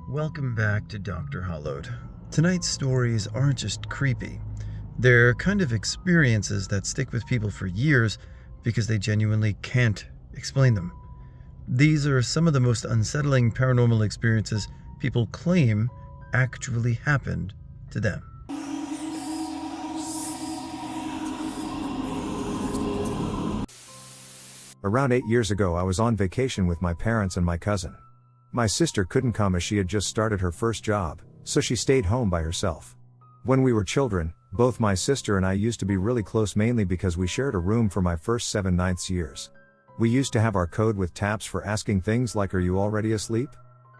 Welcome back to Dr. Hollowed. Tonight's stories aren't just creepy. They're kind of experiences that stick with people for years because they genuinely can't explain them. These are some of the most unsettling paranormal experiences people claim actually happened to them. Around 8 years ago, I was on vacation with my parents and my cousin. My sister couldn't come as she had just started her first job, so she stayed home by herself. When we were children, both my sister and I used to be really close, mainly because we shared a room for my first 7/9 years. We used to have our code with taps for asking things like, "Are you already asleep?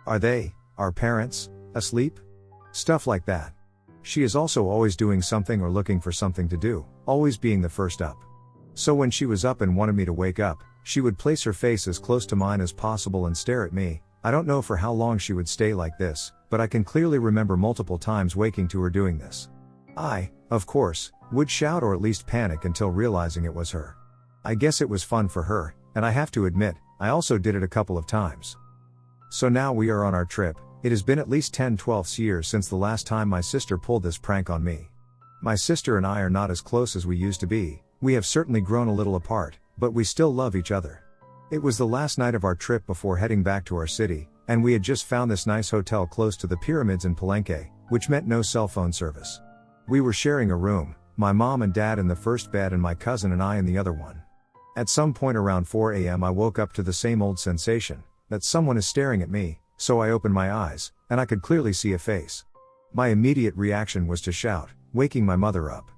Are they, our parents, asleep?" Stuff like that. She is also always doing something or looking for something to do, always being the first up. So when she was up and wanted me to wake up, she would place her face as close to mine as possible and stare at me. I don't know for how long she would stay like this, but I can clearly remember multiple times waking to her doing this. I, of course, would shout or at least panic until realizing it was her. I guess it was fun for her, and I have to admit, I also did it a couple of times. So now we are on our trip. It has been at least 10-12 years since the last time my sister pulled this prank on me. My sister and I are not as close as we used to be. We have certainly grown a little apart, but we still love each other. It was the last night of our trip before heading back to our city, and we had just found this nice hotel close to the pyramids in Palenque, which meant no cell phone service. We were sharing a room, my mom and dad in the first bed and my cousin and I in the other one. At some point around 4 a.m. I woke up to the same old sensation, that someone is staring at me, so I opened my eyes, and I could clearly see a face. My immediate reaction was to shout, waking my mother up.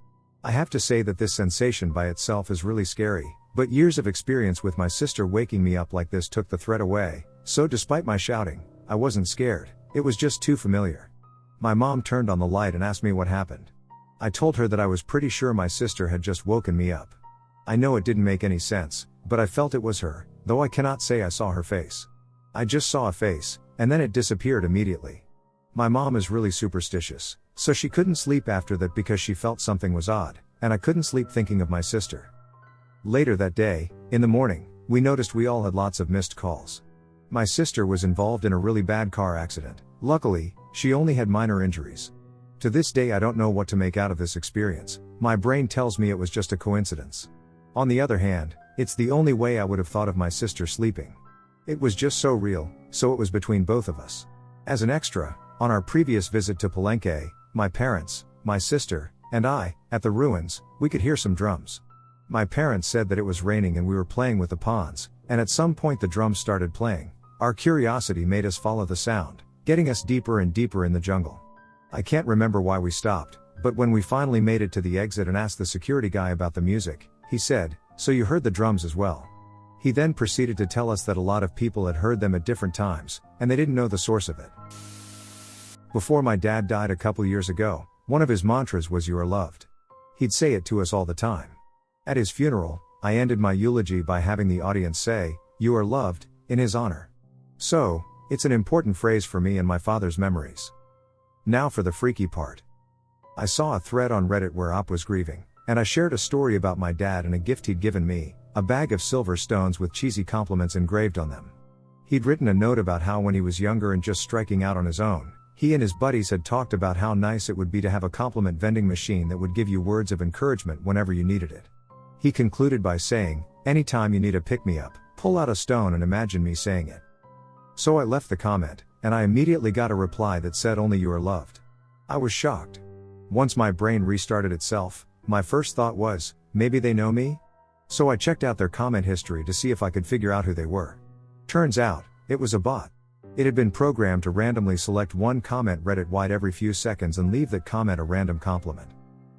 I have to say that this sensation by itself is really scary, but years of experience with my sister waking me up like this took the threat away, so despite my shouting, I wasn't scared, it was just too familiar. My mom turned on the light and asked me what happened. I told her that I was pretty sure my sister had just woken me up. I know it didn't make any sense, but I felt it was her, though I cannot say I saw her face. I just saw a face, and then it disappeared immediately. My mom is really superstitious, so she couldn't sleep after that because she felt something was odd, and I couldn't sleep thinking of my sister. Later that day, in the morning, we noticed we all had lots of missed calls. My sister was involved in a really bad car accident. Luckily, she only had minor injuries. To this day I don't know what to make out of this experience. My brain tells me it was just a coincidence. On the other hand, it's the only way I would have thought of my sister sleeping. It was just so real, so it was between both of us. As an extra, on our previous visit to Palenque, my parents, my sister, and I, at the ruins, we could hear some drums. My parents said that it was raining and we were playing with the pawns, and at some point the drums started playing. Our curiosity made us follow the sound, getting us deeper and deeper in the jungle. I can't remember why we stopped, but when we finally made it to the exit and asked the security guy about the music, he said, "So you heard the drums as well?" He then proceeded to tell us that a lot of people had heard them at different times, and they didn't know the source of it. Before my dad died a couple years ago, one of his mantras was "You are loved." He'd say it to us all the time. At his funeral, I ended my eulogy by having the audience say, "You are loved," in his honor. So, it's an important phrase for me and my father's memories. Now for the freaky part. I saw a thread on Reddit where Op was grieving, and I shared a story about my dad and a gift he'd given me, a bag of silver stones with cheesy compliments engraved on them. He'd written a note about how when he was younger and just striking out on his own, he and his buddies had talked about how nice it would be to have a compliment vending machine that would give you words of encouragement whenever you needed it. He concluded by saying, "Anytime you need a pick-me-up, pull out a stone and imagine me saying it." So I left the comment, and I immediately got a reply that said only "You are loved." I was shocked. Once my brain restarted itself, my first thought was, maybe they know me? So I checked out their comment history to see if I could figure out who they were. Turns out, it was a bot. It had been programmed to randomly select one comment Reddit-wide every few seconds and leave that comment a random compliment.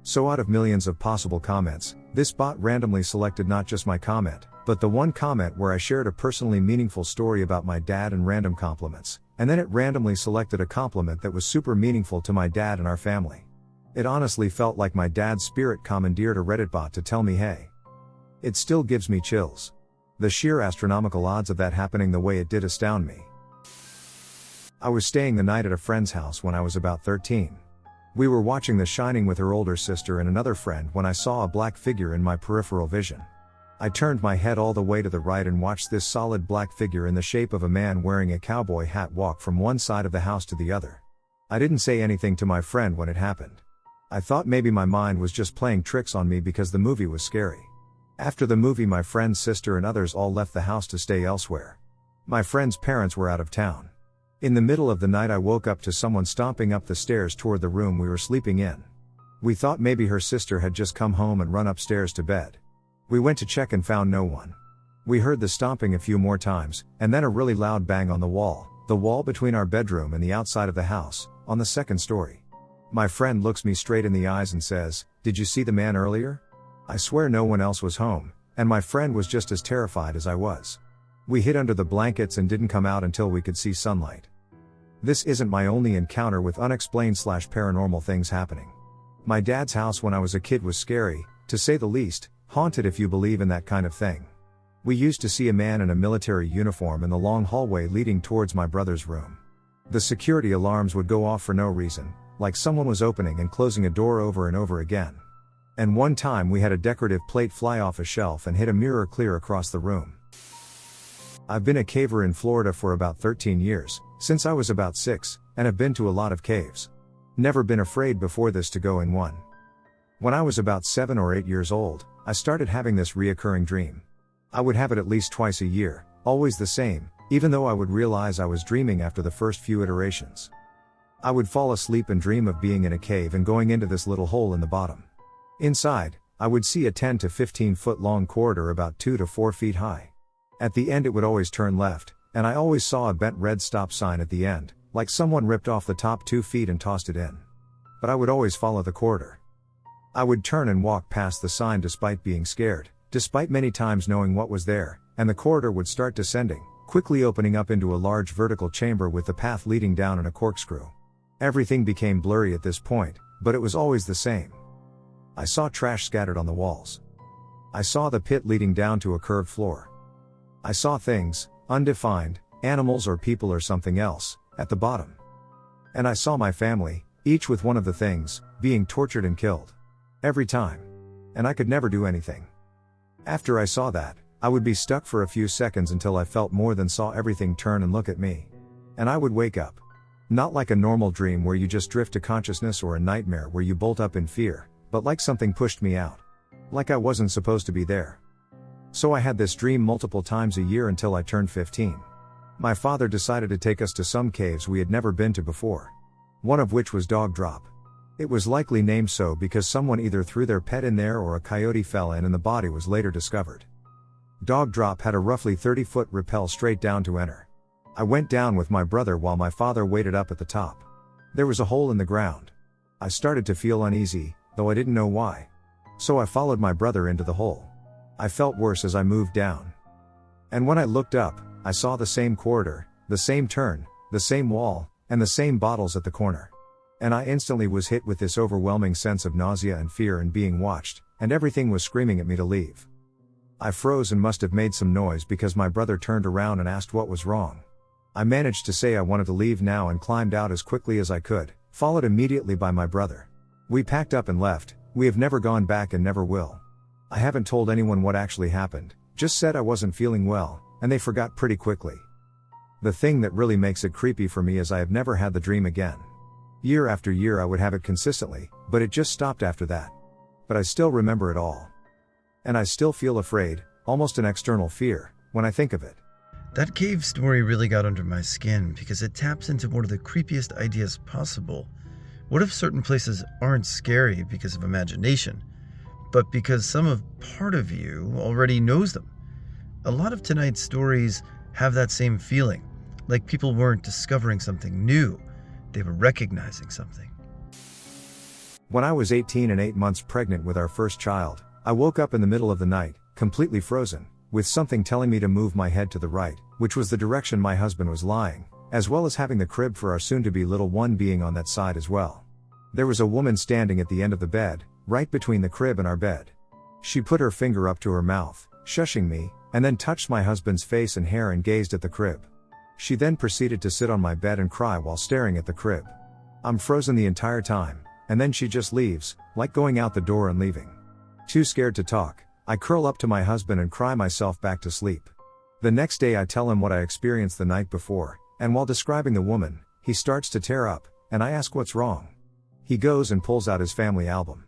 So out of millions of possible comments, this bot randomly selected not just my comment, but the one comment where I shared a personally meaningful story about my dad and random compliments, and then it randomly selected a compliment that was super meaningful to my dad and our family. It honestly felt like my dad's spirit commandeered a Reddit bot to tell me hey. It still gives me chills. The sheer astronomical odds of that happening the way it did astound me. I was staying the night at a friend's house when I was about 13. We were watching The Shining with her older sister and another friend when I saw a black figure in my peripheral vision. I turned my head all the way to the right and watched this solid black figure in the shape of a man wearing a cowboy hat walk from one side of the house to the other. I didn't say anything to my friend when it happened. I thought maybe my mind was just playing tricks on me because the movie was scary. After the movie, my friend's sister and others all left the house to stay elsewhere. My friend's parents were out of town. In the middle of the night, I woke up to someone stomping up the stairs toward the room we were sleeping in. We thought maybe her sister had just come home and run upstairs to bed. We went to check and found no one. We heard the stomping a few more times, and then a really loud bang on the wall between our bedroom and the outside of the house, on the second story. My friend looks me straight in the eyes and says, "Did you see the man earlier?" I swear no one else was home, and my friend was just as terrified as I was. We hid under the blankets and didn't come out until we could see sunlight. This isn't my only encounter with unexplained/paranormal things happening. My dad's house when I was a kid was scary, to say the least, haunted if you believe in that kind of thing. We used to see a man in a military uniform in the long hallway leading towards my brother's room. The security alarms would go off for no reason, like someone was opening and closing a door over and over again. And one time we had a decorative plate fly off a shelf and hit a mirror clear across the room. I've been a caver in Florida for about 13 years, since I was about 6, and have been to a lot of caves. Never been afraid before this to go in one. When I was about 7 or 8 years old, I started having this reoccurring dream. I would have it at least twice a year, always the same, even though I would realize I was dreaming after the first few iterations. I would fall asleep and dream of being in a cave and going into this little hole in the bottom. Inside, I would see a 10 to 15 foot long corridor about 2 to 4 feet high. At the end it would always turn left, and I always saw a bent red stop sign at the end, like someone ripped off the top 2 feet and tossed it in. But I would always follow the corridor. I would turn and walk past the sign despite being scared, despite many times knowing what was there, and the corridor would start descending, quickly opening up into a large vertical chamber with the path leading down in a corkscrew. Everything became blurry at this point, but it was always the same. I saw trash scattered on the walls. I saw the pit leading down to a curved floor. I saw things, undefined, animals or people or something else, at the bottom. And I saw my family, each with one of the things, being tortured and killed. Every time. And I could never do anything. After I saw that, I would be stuck for a few seconds until I felt more than saw everything turn and look at me. And I would wake up. Not like a normal dream where you just drift to consciousness or a nightmare where you bolt up in fear, but like something pushed me out. Like I wasn't supposed to be there. So I had this dream multiple times a year until I turned 15. My father decided to take us to some caves we had never been to before. One of which was Dog Drop. It was likely named so because someone either threw their pet in there or a coyote fell in and the body was later discovered. Dog Drop had a roughly 30-foot rappel straight down to enter. I went down with my brother while my father waited up at the top. There was a hole in the ground. I started to feel uneasy, though I didn't know why. So I followed my brother into the hole. I felt worse as I moved down. And when I looked up, I saw the same corridor, the same turn, the same wall, and the same bottles at the corner. And I instantly was hit with this overwhelming sense of nausea and fear and being watched, and everything was screaming at me to leave. I froze and must have made some noise because my brother turned around and asked what was wrong. I managed to say I wanted to leave now and climbed out as quickly as I could, followed immediately by my brother. We packed up and left. We have never gone back and never will. I haven't told anyone what actually happened, just said I wasn't feeling well, and they forgot pretty quickly. The thing that really makes it creepy for me is I have never had the dream again. Year after year I would have it consistently, but it just stopped after that. But I still remember it all. And I still feel afraid, almost an external fear, when I think of it. That cave story really got under my skin because it taps into one of the creepiest ideas possible. What if certain places aren't scary because of imagination, but because some part of you already knows them? A lot of tonight's stories have that same feeling, like people weren't discovering something new, they were recognizing something. When I was 18 and 8 months pregnant with our first child, I woke up in the middle of the night, completely frozen, with something telling me to move my head to the right, which was the direction my husband was lying, as well as having the crib for our soon-to-be little one being on that side as well. There was a woman standing at the end of the bed, right between the crib and our bed. She put her finger up to her mouth, shushing me, and then touched my husband's face and hair and gazed at the crib. She then proceeded to sit on my bed and cry while staring at the crib. I'm frozen the entire time, and then she just leaves, like going out the door and leaving. Too scared to talk, I curl up to my husband and cry myself back to sleep. The next day I tell him what I experienced the night before, and while describing the woman, he starts to tear up, and I ask what's wrong. He goes and pulls out his family album.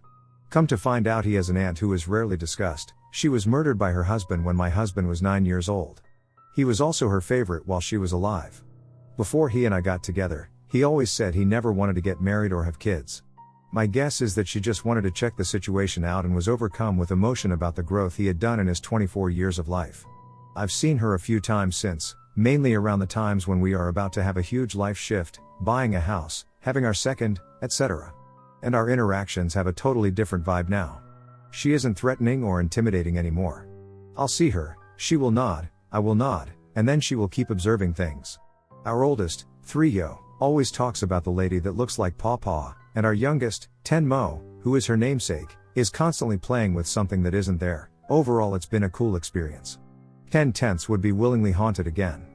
Come to find out he has an aunt who is rarely discussed. She was murdered by her husband when my husband was 9 years old. He was also her favorite while she was alive. Before he and I got together, he always said he never wanted to get married or have kids. My guess is that she just wanted to check the situation out and was overcome with emotion about the growth he had done in his 24 years of life. I've seen her a few times since, mainly around the times when we are about to have a huge life shift, buying a house, having our second, etc. And our interactions have a totally different vibe now. She isn't threatening or intimidating anymore. I'll see her, she will nod, I will nod, and then she will keep observing things. Our oldest, 3-yo, always talks about the lady that looks like Pawpaw, and our youngest, 10-mo, who is her namesake, is constantly playing with something that isn't there. Overall it's been a cool experience. 10/10 would be willingly haunted again.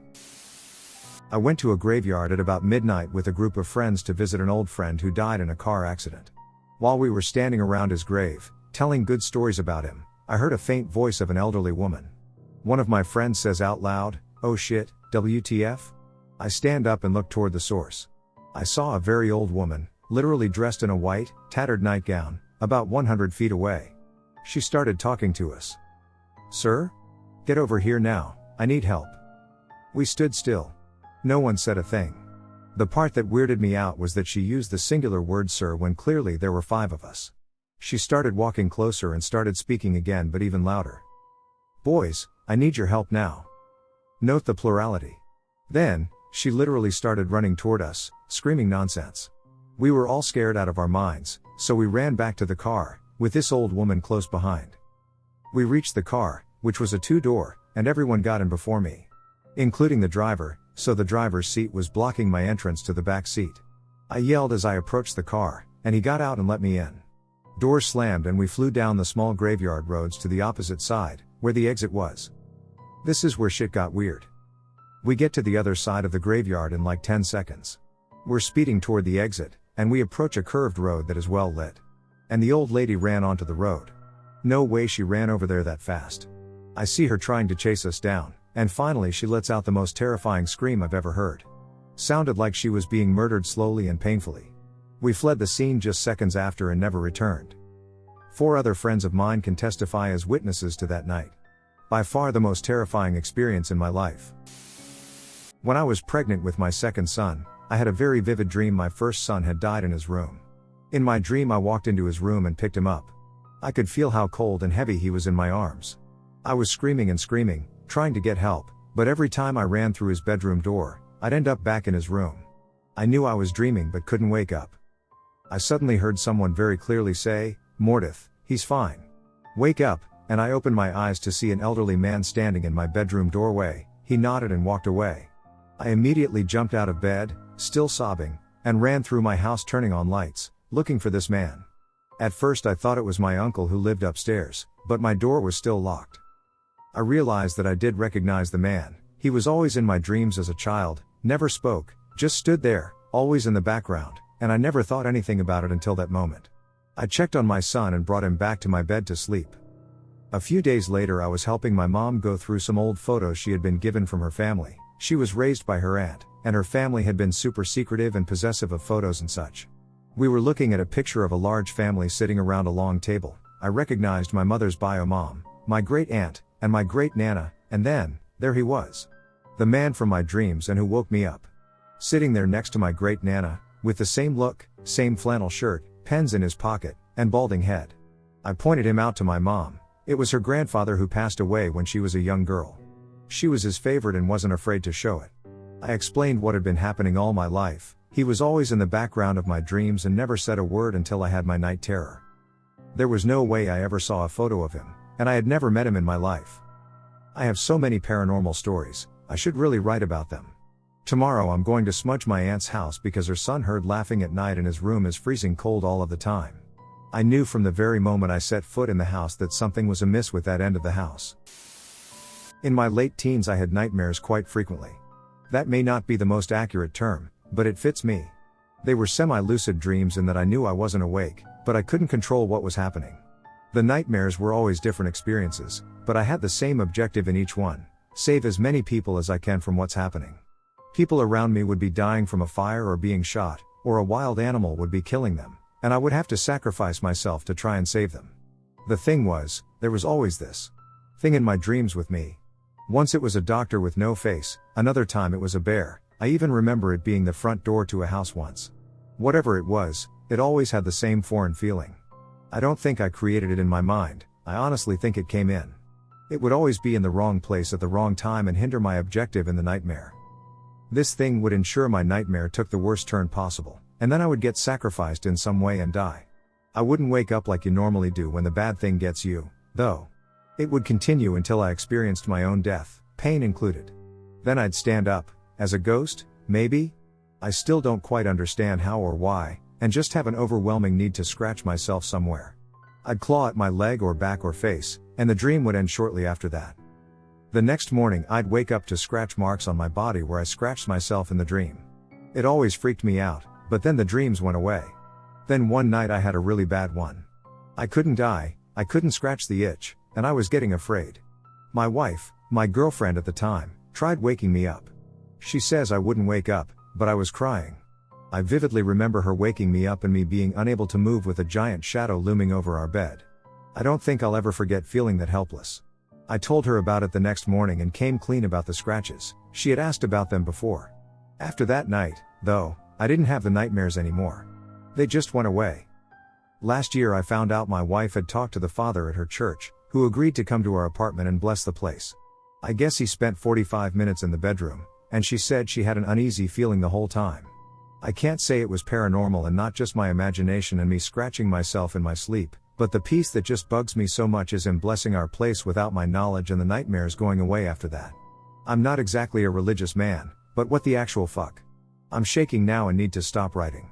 I went to a graveyard at about midnight with a group of friends to visit an old friend who died in a car accident. While we were standing around his grave, telling good stories about him, I heard a faint voice of an elderly woman. One of my friends says out loud, "Oh shit, WTF?" I stand up and look toward the source. I saw a very old woman, literally dressed in a white, tattered nightgown, about 100 feet away. She started talking to us. "Sir? Get over here now, I need help." We stood still. No one said a thing. The part that weirded me out was that she used the singular word sir when clearly there were 5 of us. She started walking closer and started speaking again, but even louder. "Boys, I need your help now." Note the plurality. Then, she literally started running toward us, screaming nonsense. We were all scared out of our minds, so we ran back to the car, with this old woman close behind. We reached the car, which was a 2-door, and everyone got in before me. Including the driver, so the driver's seat was blocking my entrance to the back seat. I yelled as I approached the car, and he got out and let me in. Doors slammed and we flew down the small graveyard roads to the opposite side, where the exit was. This is where shit got weird. We get to the other side of the graveyard in like 10 seconds. We're speeding toward the exit, and we approach a curved road that is well lit. And the old lady ran onto the road. No way she ran over there that fast. I see her trying to chase us down, and finally she lets out the most terrifying scream I've ever heard. Sounded like she was being murdered slowly and painfully. We fled the scene just seconds after and never returned. 4 other friends of mine can testify as witnesses to that night. By far the most terrifying experience in my life. When I was pregnant with my second son, I had a very vivid dream my first son had died in his room. In my dream I walked into his room and picked him up. I could feel how cold and heavy he was in my arms. I was screaming and screaming, trying to get help, but every time I ran through his bedroom door, I'd end up back in his room. I knew I was dreaming but couldn't wake up. I suddenly heard someone very clearly say, "Mordeth, he's fine. Wake up," and I opened my eyes to see an elderly man standing in my bedroom doorway. He nodded and walked away. I immediately jumped out of bed, still sobbing, and ran through my house turning on lights, looking for this man. At first I thought it was my uncle who lived upstairs, but my door was still locked. I realized that I did recognize the man. He was always in my dreams as a child, never spoke, just stood there, always in the background, and I never thought anything about it until that moment. I checked on my son and brought him back to my bed to sleep. A few days later I was helping my mom go through some old photos she had been given from her family. She was raised by her aunt, and her family had been super secretive and possessive of photos and such. We were looking at a picture of a large family sitting around a long table. I recognized my mother's bio mom, my great aunt, and my great nana, and then, there he was. The man from my dreams and who woke me up. Sitting there next to my great nana, with the same look, same flannel shirt, pens in his pocket, and balding head. I pointed him out to my mom. It was her grandfather who passed away when she was a young girl. She was his favorite and wasn't afraid to show it. I explained what had been happening all my life. He was always in the background of my dreams and never said a word until I had my night terror. There was no way I ever saw a photo of him, and I had never met him in my life. I have so many paranormal stories, I should really write about them. Tomorrow I'm going to smudge my aunt's house because her son heard laughing at night and his room is freezing cold all of the time. I knew from the very moment I set foot in the house that something was amiss with that end of the house. In my late teens I had nightmares quite frequently. That may not be the most accurate term, but it fits me. They were semi-lucid dreams in that I knew I wasn't awake, but I couldn't control what was happening. The nightmares were always different experiences, but I had the same objective in each one: save as many people as I can from what's happening. People around me would be dying from a fire or being shot, or a wild animal would be killing them, and I would have to sacrifice myself to try and save them. The thing was, there was always this thing in my dreams with me. Once it was a doctor with no face, another time it was a bear. I even remember it being the front door to a house once. Whatever it was, it always had the same foreign feeling. I don't think I created it in my mind, I honestly think it came in. It would always be in the wrong place at the wrong time and hinder my objective in the nightmare. This thing would ensure my nightmare took the worst turn possible, and then I would get sacrificed in some way and die. I wouldn't wake up like you normally do when the bad thing gets you, though. It would continue until I experienced my own death, pain included. Then I'd stand up, as a ghost, maybe? I still don't quite understand how or why, and just have an overwhelming need to scratch myself somewhere. I'd claw at my leg or back or face, and the dream would end shortly after that. The next morning I'd wake up to scratch marks on my body where I scratched myself in the dream. It always freaked me out, but then the dreams went away. Then one night I had a really bad one. I couldn't die, I couldn't scratch the itch, and I was getting afraid. My wife, my girlfriend at the time, tried waking me up. She says I wouldn't wake up, but I was crying. I vividly remember her waking me up and me being unable to move with a giant shadow looming over our bed. I don't think I'll ever forget feeling that helpless. I told her about it the next morning and came clean about the scratches. She had asked about them before. After that night, though, I didn't have the nightmares anymore. They just went away. Last year I found out my wife had talked to the father at her church, who agreed to come to our apartment and bless the place. I guess he spent 45 minutes in the bedroom, and she said she had an uneasy feeling the whole time. I can't say it was paranormal and not just my imagination and me scratching myself in my sleep, but the piece that just bugs me so much is him blessing our place without my knowledge and the nightmares going away after that. I'm not exactly a religious man, but what the actual fuck? I'm shaking now and need to stop writing.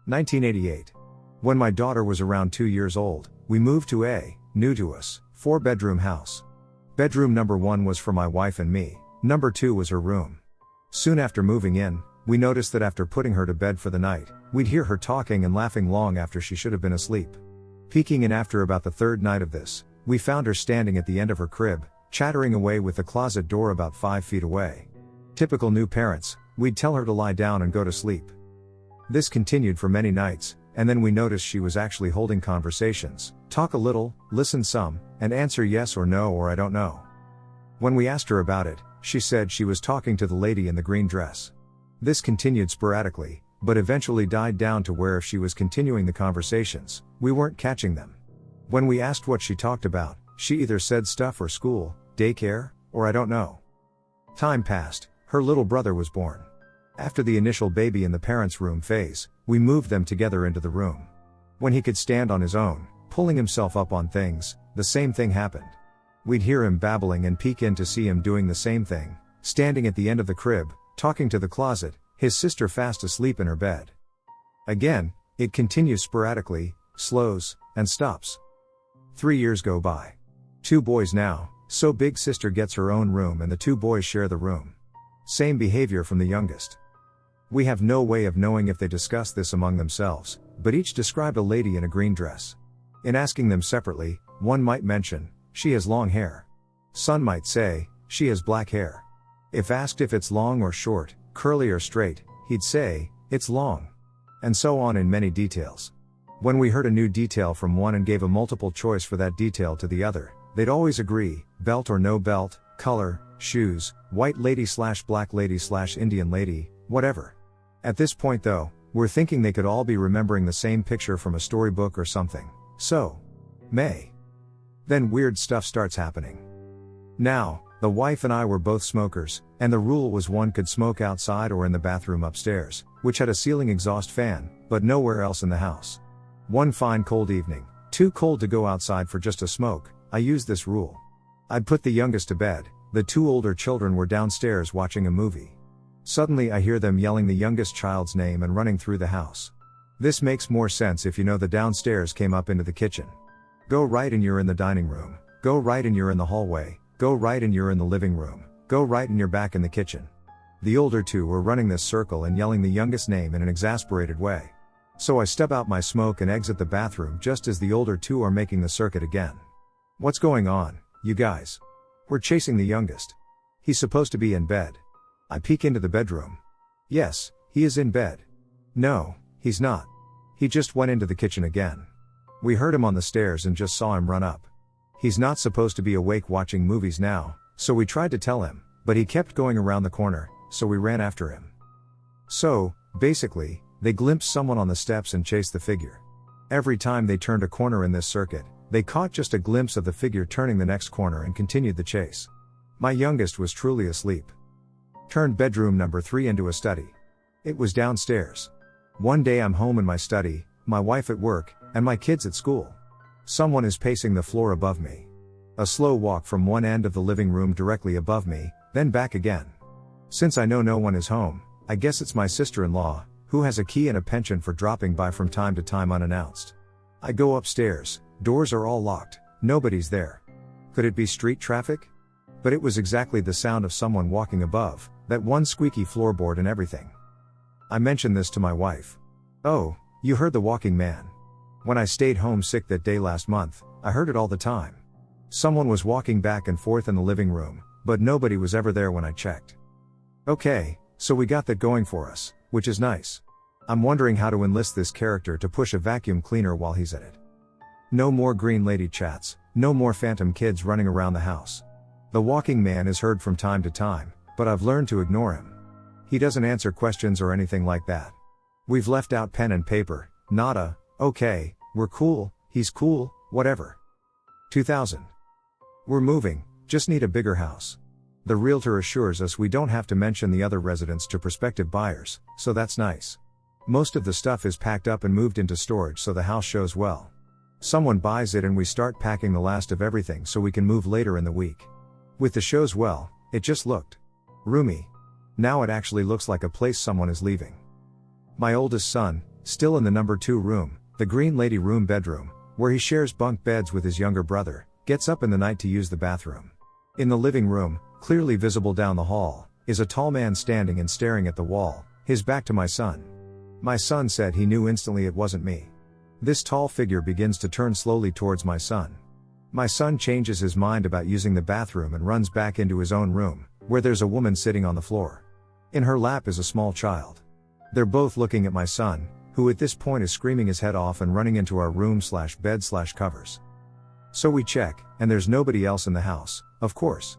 1988. When my daughter was around 2 years old, we moved to a, new to us, 4-bedroom house. Bedroom number 1 was for my wife and me, number 2 was her room. Soon after moving in, we noticed that after putting her to bed for the night, we'd hear her talking and laughing long after she should have been asleep. Peeking in after about the 3rd night of this, we found her standing at the end of her crib, chattering away with the closet door about 5 feet away. Typical new parents, we'd tell her to lie down and go to sleep. This continued for many nights, and then we noticed she was actually holding conversations, talk a little, listen some, and answer yes or no or I don't know. When we asked her about it, she said she was talking to the lady in the green dress. This continued sporadically, but eventually died down to where if she was continuing the conversations, we weren't catching them. When we asked what she talked about, she either said stuff or school, daycare, or I don't know. Time passed, her little brother was born. After the initial baby in the parents' room phase, we moved them together into the room. When he could stand on his own, pulling himself up on things, the same thing happened. We'd hear him babbling and peek in to see him doing the same thing, standing at the end of the crib, talking to the closet, his sister fast asleep in her bed. Again, it continues sporadically, slows, and stops. 3 years go by. 2 boys now, so big sister gets her own room and the 2 boys share the room. Same behavior from the youngest. We have no way of knowing if they discuss this among themselves, but each described a lady in a green dress. In asking them separately, one might mention, she has long hair. Son might say, she has black hair. If asked if it's long or short, curly or straight, he'd say, it's long. And so on in many details. When we heard a new detail from one and gave a multiple choice for that detail to the other, they'd always agree, belt or no belt, color, shoes, white lady/black lady/Indian lady, whatever. At this point though, we're thinking they could all be remembering the same picture from a storybook or something. So, then weird stuff starts happening. Now, the wife and I were both smokers, and the rule was one could smoke outside or in the bathroom upstairs, which had a ceiling exhaust fan, but nowhere else in the house. One fine cold evening, too cold to go outside for just a smoke, I used this rule. I'd put the youngest to bed, the 2 older children were downstairs watching a movie. Suddenly I hear them yelling the youngest child's name and running through the house. This makes more sense if you know the downstairs came up into the kitchen. Go right and you're in the dining room, go right and you're in the hallway, go right and you're in the living room, go right and you're back in the kitchen. The older 2 were running this circle and yelling the youngest name in an exasperated way. So I stub out my smoke and exit the bathroom just as the older two are making the circuit again. What's going on, you guys? We're chasing the youngest. He's supposed to be in bed. I peek into the bedroom. Yes, he is in bed. No, he's not. He just went into the kitchen again. We heard him on the stairs and just saw him run up. He's not supposed to be awake watching movies now, so we tried to tell him, but he kept going around the corner, so we ran after him. So, basically, they glimpsed someone on the steps and chased the figure. Every time they turned a corner in this circuit, they caught just a glimpse of the figure turning the next corner and continued the chase. My youngest was truly asleep. Turned bedroom number 3 into a study. It was downstairs. One day I'm home in my study, my wife at work, and my kids at school. Someone is pacing the floor above me. A slow walk from one end of the living room directly above me, then back again. Since I know no one is home, I guess it's my sister-in-law, who has a key and a penchant for dropping by from time to time unannounced. I go upstairs, doors are all locked, nobody's there. Could it be street traffic? But it was exactly the sound of someone walking above, that one squeaky floorboard and everything. I mentioned this to my wife. Oh, you heard the walking man. When I stayed home sick that day last month, I heard it all the time. Someone was walking back and forth in the living room, but nobody was ever there when I checked. Okay, so we got that going for us, which is nice. I'm wondering how to enlist this character to push a vacuum cleaner while he's at it. No more green lady chats, no more phantom kids running around the house. The walking man is heard from time to time, but I've learned to ignore him. He doesn't answer questions or anything like that. We've left out pen and paper, nada, okay, we're cool, he's cool, whatever. 2000. We're moving, just need a bigger house. The realtor assures us we don't have to mention the other residents to prospective buyers, so that's nice. Most of the stuff is packed up and moved into storage so the house shows well. Someone buys it and we start packing the last of everything so we can move later in the week. With the shows well, it just looked roomy. Now it actually looks like a place someone is leaving. My oldest son, still in the number 2 room, the green lady room bedroom, where he shares bunk beds with his younger brother, gets up in the night to use the bathroom. In the living room, clearly visible down the hall, is a tall man standing and staring at the wall, his back to my son. My son said he knew instantly it wasn't me. This tall figure begins to turn slowly towards my son. My son changes his mind about using the bathroom and runs back into his own room, where there's a woman sitting on the floor. In her lap is a small child. They're both looking at my son, who at this point is screaming his head off and running into our room/bed/covers. So we check, and there's nobody else in the house, of course.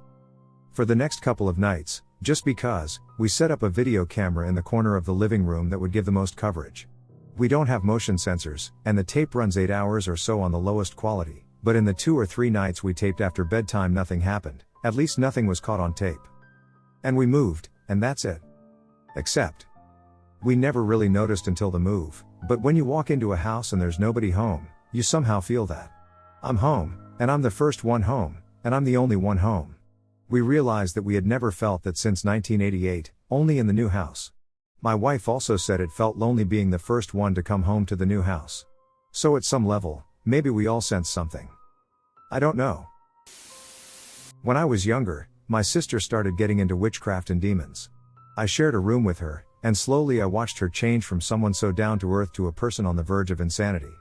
For the next couple of nights, just because, we set up a video camera in the corner of the living room that would give the most coverage. We don't have motion sensors, and the tape runs 8 hours or so on the lowest quality, but in the 2 or 3 nights we taped after bedtime nothing happened, at least nothing was caught on tape. And we moved, and that's it. Except, we never really noticed until the move, but when you walk into a house and there's nobody home, you somehow feel that. I'm home, and I'm the first one home, and I'm the only one home. We realized that we had never felt that since 1988, only in the new house. My wife also said it felt lonely being the first one to come home to the new house. So at some level, maybe we all sensed something. I don't know. When I was younger, my sister started getting into witchcraft and demons. I shared a room with her, and slowly I watched her change from someone so down to earth to a person on the verge of insanity.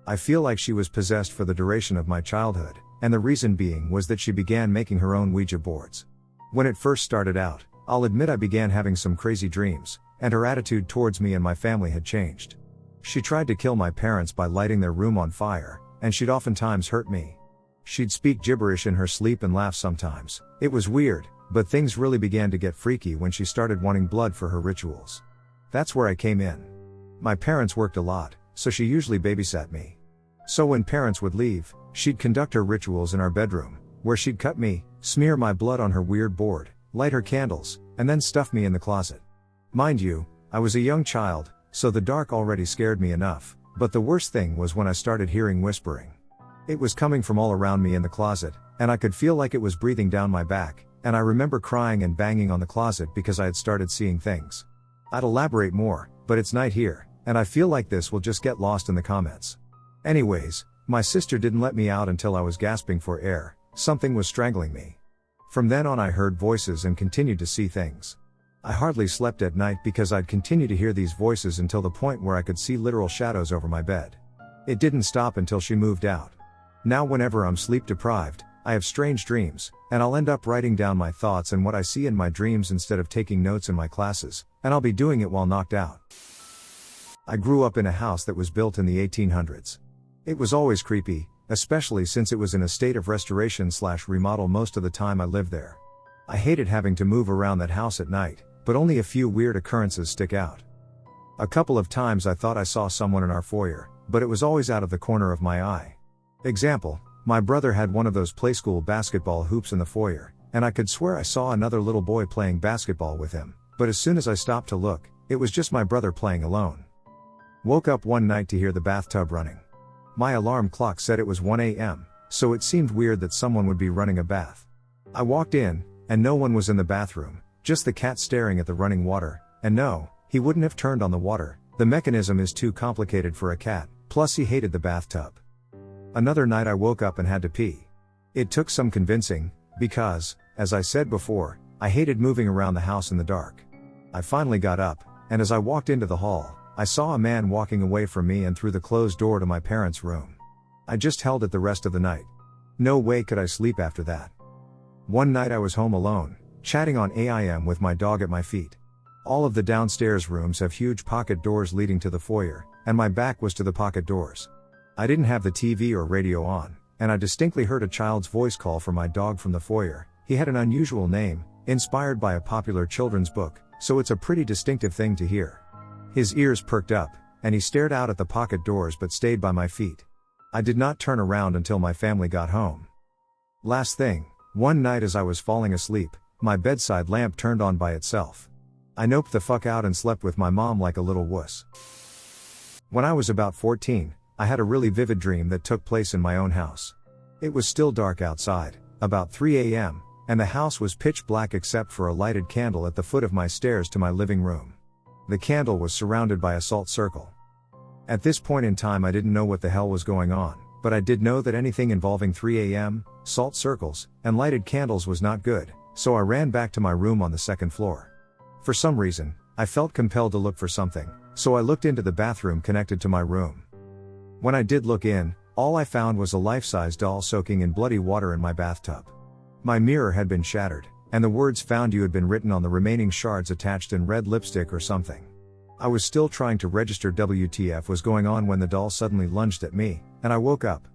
I feel like she was possessed for the duration of my childhood, and the reason being was that she began making her own Ouija boards. When it first started out, I'll admit I began having some crazy dreams, and her attitude towards me and my family had changed. She tried to kill my parents by lighting their room on fire, and she'd oftentimes hurt me. She'd speak gibberish in her sleep and laugh sometimes. It was weird, but things really began to get freaky when she started wanting blood for her rituals. That's where I came in. My parents worked a lot, so she usually babysat me. So when parents would leave, she'd conduct her rituals in our bedroom, where she'd cut me, smear my blood on her weird board, light her candles, and then stuff me in the closet. Mind you, I was a young child, so the dark already scared me enough, but the worst thing was when I started hearing whispering. It was coming from all around me in the closet, and I could feel like it was breathing down my back, and I remember crying and banging on the closet because I had started seeing things. I'd elaborate more, but it's night here, and I feel like this will just get lost in the comments. Anyways, my sister didn't let me out until I was gasping for air, something was strangling me. From then on I heard voices and continued to see things. I hardly slept at night because I'd continue to hear these voices until the point where I could see literal shadows over my bed. It didn't stop until she moved out. Now whenever I'm sleep deprived, I have strange dreams, and I'll end up writing down my thoughts and what I see in my dreams instead of taking notes in my classes, and I'll be doing it while knocked out. I grew up in a house that was built in the 1800s. It was always creepy, especially since it was in a state of restoration/remodel most of the time I lived there. I hated having to move around that house at night, but only a few weird occurrences stick out. A couple of times I thought I saw someone in our foyer, but it was always out of the corner of my eye. Example, my brother had one of those playschool basketball hoops in the foyer, and I could swear I saw another little boy playing basketball with him, but as soon as I stopped to look, it was just my brother playing alone. Woke up one night to hear the bathtub running. My alarm clock said it was 1 a.m., so it seemed weird that someone would be running a bath. I walked in, and no one was in the bathroom, just the cat staring at the running water, and no, he wouldn't have turned on the water, the mechanism is too complicated for a cat, plus he hated the bathtub. Another night I woke up and had to pee. It took some convincing, because, as I said before, I hated moving around the house in the dark. I finally got up, and as I walked into the hall, I saw a man walking away from me and through the closed door to my parents' room. I just held it the rest of the night. No way could I sleep after that. One night I was home alone, chatting on AIM with my dog at my feet. All of the downstairs rooms have huge pocket doors leading to the foyer, and my back was to the pocket doors. I didn't have the TV or radio on, and I distinctly heard a child's voice call for my dog from the foyer. He had an unusual name, inspired by a popular children's book, so it's a pretty distinctive thing to hear. His ears perked up, and he stared out at the pocket doors but stayed by my feet. I did not turn around until my family got home. Last thing, one night as I was falling asleep, my bedside lamp turned on by itself. I noped the fuck out and slept with my mom like a little wuss. When I was about 14, I had a really vivid dream that took place in my own house. It was still dark outside, about 3 a.m., and the house was pitch black except for a lighted candle at the foot of my stairs to my living room. The candle was surrounded by a salt circle. At this point in time I didn't know what the hell was going on, but I did know that anything involving 3 a.m., salt circles, and lighted candles was not good, so I ran back to my room on the second floor. For some reason, I felt compelled to look for something, so I looked into the bathroom connected to my room. When I did look in, all I found was a life-size doll soaking in bloody water in my bathtub. My mirror had been shattered, and the words "found you" had been written on the remaining shards attached in red lipstick or something. I was still trying to register WTF was going on when the doll suddenly lunged at me, and I woke up.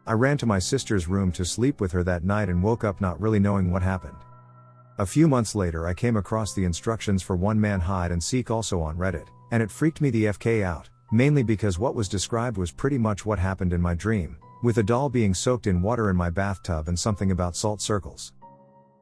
I ran to my sister's room to sleep with her that night and woke up not really knowing what happened. A few months later I came across the instructions for one man hide and seek also on Reddit, and it freaked me the FK out, mainly because what was described was pretty much what happened in my dream, with a doll being soaked in water in my bathtub and something about salt circles.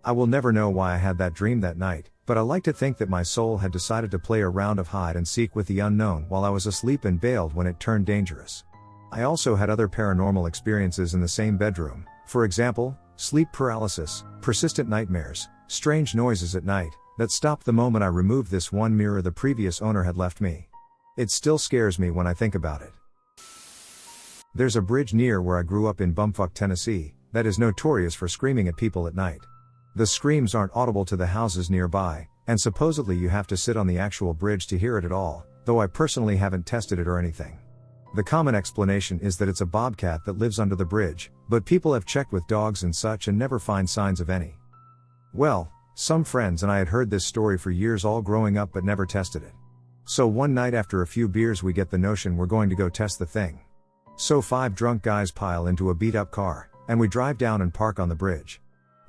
I will never know why I had that dream that night, but I like to think that my soul had decided to play a round of hide and seek with the unknown while I was asleep and bailed when it turned dangerous. I also had other paranormal experiences in the same bedroom, for example, sleep paralysis, persistent nightmares, strange noises at night, that stopped the moment I removed this one mirror the previous owner had left me. It still scares me when I think about it. There's a bridge near where I grew up in Bumfuck, Tennessee, that is notorious for screaming at people at night. The screams aren't audible to the houses nearby, and supposedly you have to sit on the actual bridge to hear it at all, though I personally haven't tested it or anything. The common explanation is that it's a bobcat that lives under the bridge, but people have checked with dogs and such and never find signs of any. Well, some friends and I had heard this story for years all growing up but never tested it. So one night after a few beers we get the notion we're going to go test the thing. So 5 drunk guys pile into a beat-up car, and we drive down and park on the bridge.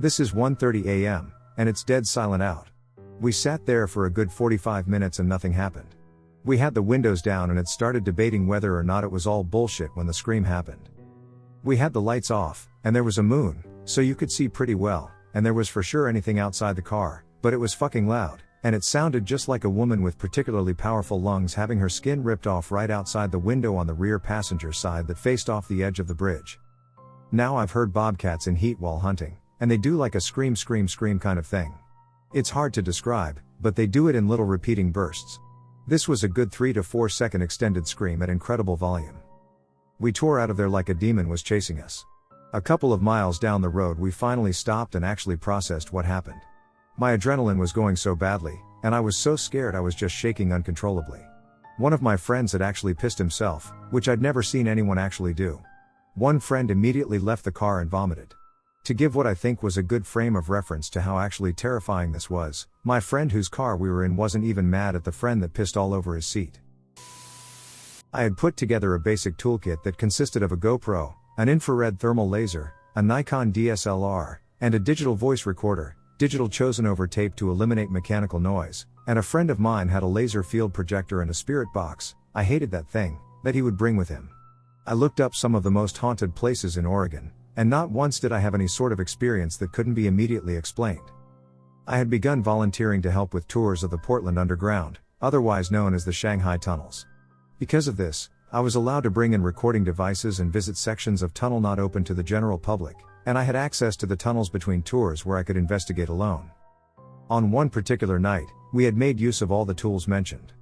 This is 1:30 a.m., and it's dead silent out. We sat there for a good 45 minutes and nothing happened. We had the windows down and had started debating whether or not it was all bullshit when the scream happened. We had the lights off, and there was a moon, so you could see pretty well, and there was for sure anything outside the car, but it was fucking loud, and it sounded just like a woman with particularly powerful lungs having her skin ripped off right outside the window on the rear passenger side that faced off the edge of the bridge. Now I've heard bobcats in heat while hunting, and they do like a scream kind of thing. It's hard to describe, but they do it in little repeating bursts. This was a good 3 to 4 second extended scream at incredible volume. We tore out of there like a demon was chasing us. A couple of miles down the road we finally stopped and actually processed what happened. My adrenaline was going so badly, and I was so scared I was just shaking uncontrollably. One of my friends had actually pissed himself, which I'd never seen anyone actually do. One friend immediately left the car and vomited. To give what I think was a good frame of reference to how actually terrifying this was, my friend whose car we were in wasn't even mad at the friend that pissed all over his seat. I had put together a basic toolkit that consisted of a GoPro, an infrared thermal laser, a Nikon DSLR, and a digital voice recorder, digital chosen over tape to eliminate mechanical noise, and a friend of mine had a laser field projector and a spirit box, I hated that thing, that he would bring with him. I looked up some of the most haunted places in Oregon, and not once did I have any sort of experience that couldn't be immediately explained. I had begun volunteering to help with tours of the Portland Underground, otherwise known as the Shanghai Tunnels. Because of this, I was allowed to bring in recording devices and visit sections of tunnel not open to the general public, and I had access to the tunnels between tours where I could investigate alone. On one particular night, we had made use of all the tools mentioned.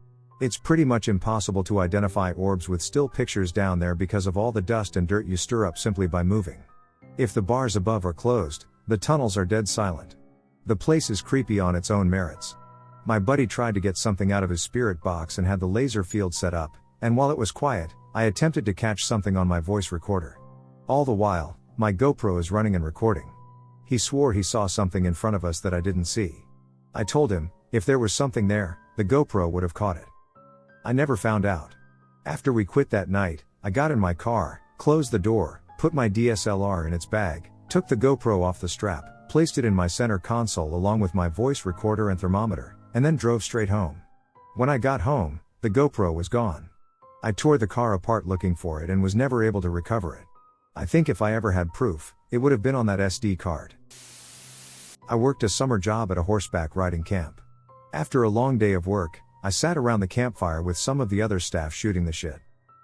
It's pretty much impossible to identify orbs with still pictures down there because of all the dust and dirt you stir up simply by moving. If the bars above are closed, the tunnels are dead silent. The place is creepy on its own merits. My buddy tried to get something out of his spirit box and had the laser field set up, and while it was quiet, I attempted to catch something on my voice recorder. All the while, my GoPro is running and recording. He swore he saw something in front of us that I didn't see. I told him, if there was something there, the GoPro would have caught it. I never found out. After we quit that night, I got in my car, closed the door, put my DSLR in its bag, took the GoPro off the strap, placed it in my center console along with my voice recorder and thermometer, and then drove straight home. When I got home, the GoPro was gone. I tore the car apart looking for it and was never able to recover it. I think if I ever had proof, it would have been on that SD card. I worked a summer job at a horseback riding camp. After a long day of work, I sat around the campfire with some of the other staff shooting the shit.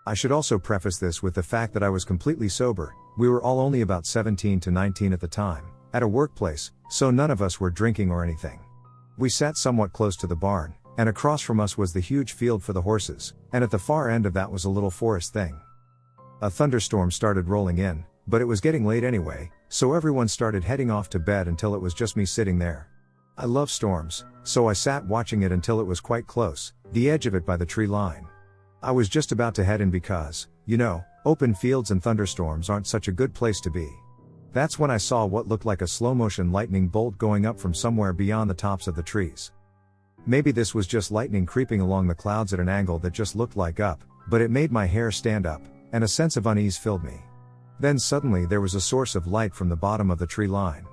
I should also preface this with the fact that I was completely sober. We were all only about 17 to 19 at the time, at a workplace, so none of us were drinking or anything. We sat somewhat close to the barn, and across from us was the huge field for the horses, and at the far end of that was a little forest thing. A thunderstorm started rolling in, but it was getting late anyway, so everyone started heading off to bed until it was just me sitting there. I love storms, so I sat watching it until it was quite close, the edge of it by the tree line. I was just about to head in because, open fields and thunderstorms aren't such a good place to be. That's when I saw what looked like a slow-motion lightning bolt going up from somewhere beyond the tops of the trees. Maybe this was just lightning creeping along the clouds at an angle that just looked like up, but it made my hair stand up, and a sense of unease filled me. Then suddenly there was a source of light from the bottom of the tree line.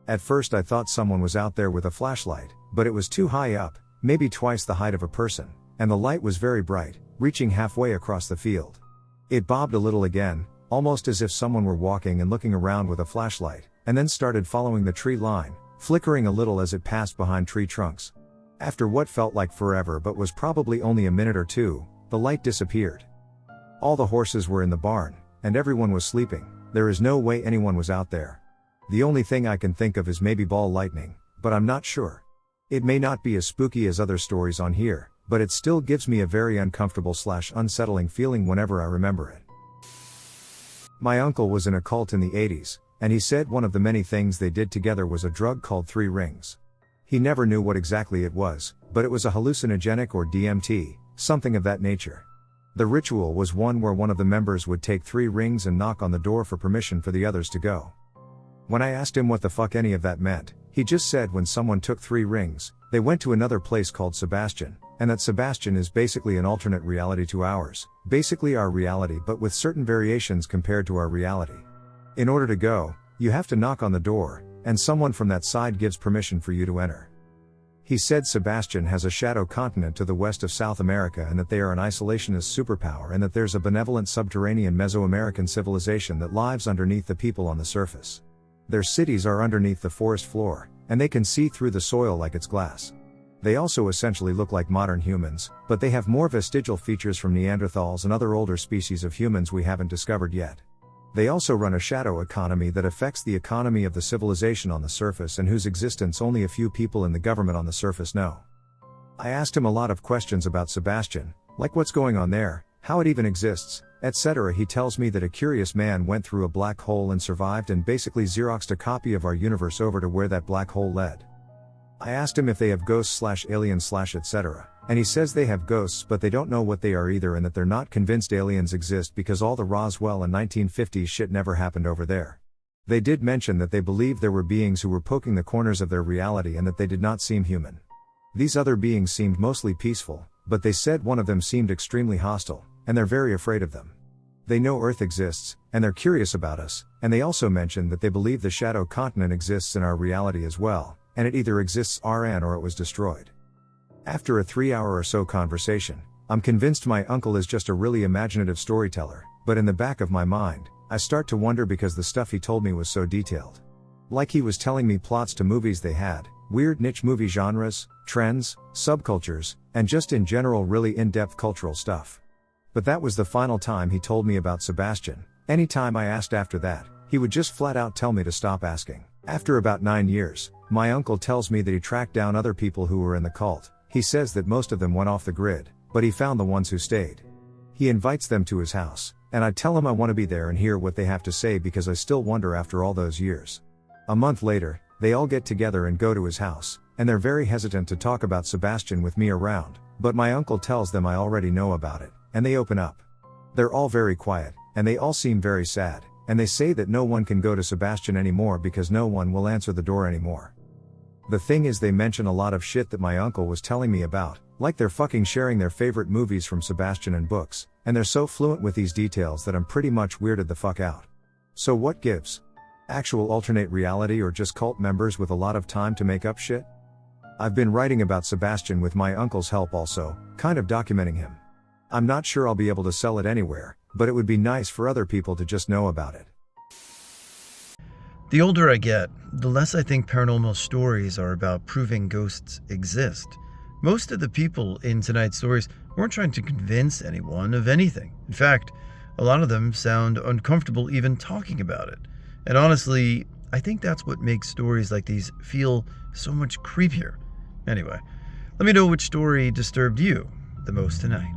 At first I thought someone was out there with a flashlight, but it was too high up, maybe twice the height of a person, and the light was very bright, reaching halfway across the field. It bobbed a little again, almost as if someone were walking and looking around with a flashlight, and then started following the tree line, flickering a little as it passed behind tree trunks. After what felt like forever but was probably only a minute or two, the light disappeared. All the horses were in the barn, and everyone was sleeping. There is no way anyone was out there. The only thing I can think of is maybe ball lightning, but I'm not sure. It may not be as spooky as other stories on here, but it still gives me a very uncomfortable / unsettling feeling whenever I remember it. My uncle was in a cult in the 80s, and he said one of the many things they did together was a drug called 3 rings. He never knew what exactly it was, but it was a hallucinogenic or DMT, something of that nature. The ritual was one where one of the members would take 3 rings and knock on the door for permission for the others to go. When I asked him what the fuck any of that meant, he just said when someone took 3 rings, they went to another place called Sebastian, and that Sebastian is basically an alternate reality to ours, basically our reality but with certain variations compared to our reality. In order to go, you have to knock on the door, and someone from that side gives permission for you to enter. He said Sebastian has a shadow continent to the west of South America and that they are an isolationist superpower and that there's a benevolent subterranean Mesoamerican civilization that lives underneath the people on the surface. Their cities are underneath the forest floor, and they can see through the soil like it's glass. They also essentially look like modern humans, but they have more vestigial features from Neanderthals and other older species of humans we haven't discovered yet. They also run a shadow economy that affects the economy of the civilization on the surface and whose existence only a few people in the government on the surface know. I asked him a lot of questions about Sebastian, like what's going on there, how it even exists, etc. He tells me that a curious man went through a black hole and survived and basically Xeroxed a copy of our universe over to where that black hole led. I asked him if they have ghosts/aliens/etc., and he says they have ghosts but they don't know what they are either and that they're not convinced aliens exist because all the Roswell and 1950s shit never happened over there. They did mention that they believed there were beings who were poking the corners of their reality and that they did not seem human. These other beings seemed mostly peaceful, but they said one of them seemed extremely hostile, and they're very afraid of them. They know Earth exists, and they're curious about us, and they also mentioned that they believe the shadow continent exists in our reality as well, and it either exists RN or it was destroyed. After a 3-hour or so conversation, I'm convinced my uncle is just a really imaginative storyteller, but in the back of my mind, I start to wonder because the stuff he told me was so detailed. Like he was telling me plots to movies they had, weird niche movie genres, trends, subcultures, and just in general really in-depth cultural stuff. But that was the final time he told me about Sebastian. Anytime I asked after that, he would just flat out tell me to stop asking. After about 9 years, my uncle tells me that he tracked down other people who were in the cult. He says that most of them went off the grid, but he found the ones who stayed. He invites them to his house, and I tell him I want to be there and hear what they have to say because I still wonder after all those years. A month later, they all get together and go to his house, and they're very hesitant to talk about Sebastian with me around, but my uncle tells them I already know about it, and they open up. They're all very quiet, and they all seem very sad, and they say that no one can go to Sebastian anymore because no one will answer the door anymore. The thing is they mention a lot of shit that my uncle was telling me about, like they're fucking sharing their favorite movies from Sebastian and books, and they're so fluent with these details that I'm pretty much weirded the fuck out. So what gives? Actual alternate reality or just cult members with a lot of time to make up shit? I've been writing about Sebastian with my uncle's help also, kind of documenting him. I'm not sure I'll be able to sell it anywhere, but it would be nice for other people to just know about it. The older I get, the less I think paranormal stories are about proving ghosts exist. Most of the people in tonight's stories weren't trying to convince anyone of anything. In fact, a lot of them sound uncomfortable even talking about it. And honestly, I think that's what makes stories like these feel so much creepier. Anyway, let me know which story disturbed you the most tonight.